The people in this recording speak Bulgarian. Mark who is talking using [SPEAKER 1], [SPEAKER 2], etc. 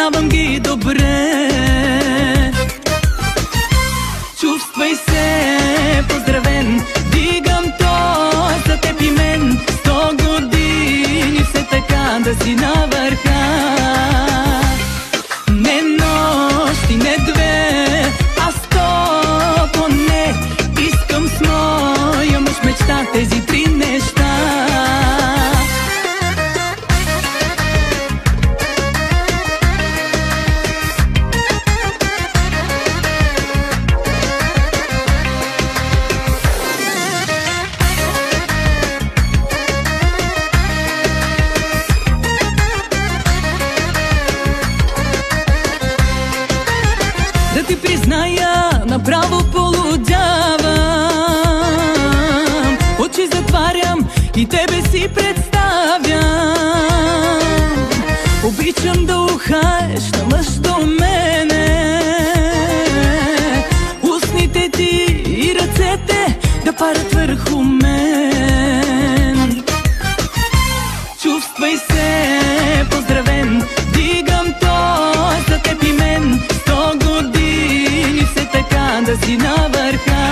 [SPEAKER 1] Познавам ги добре. Чувствай се поздравен, дигам тост за теб и мен. 100 години все така да си на върха. Не нощ и не две, а 100 поне. Искам с моя мъж мечта тези 3 неща. Да ти призная, направо полудявам. Очи затварям и тебе си представям. Обичам да ухаеш на мъж до мене. Устните ти и ръцете да парят върху мен. Чувствай се поздравен, дигам тост за теб и мен. 100 години все така да си на върха.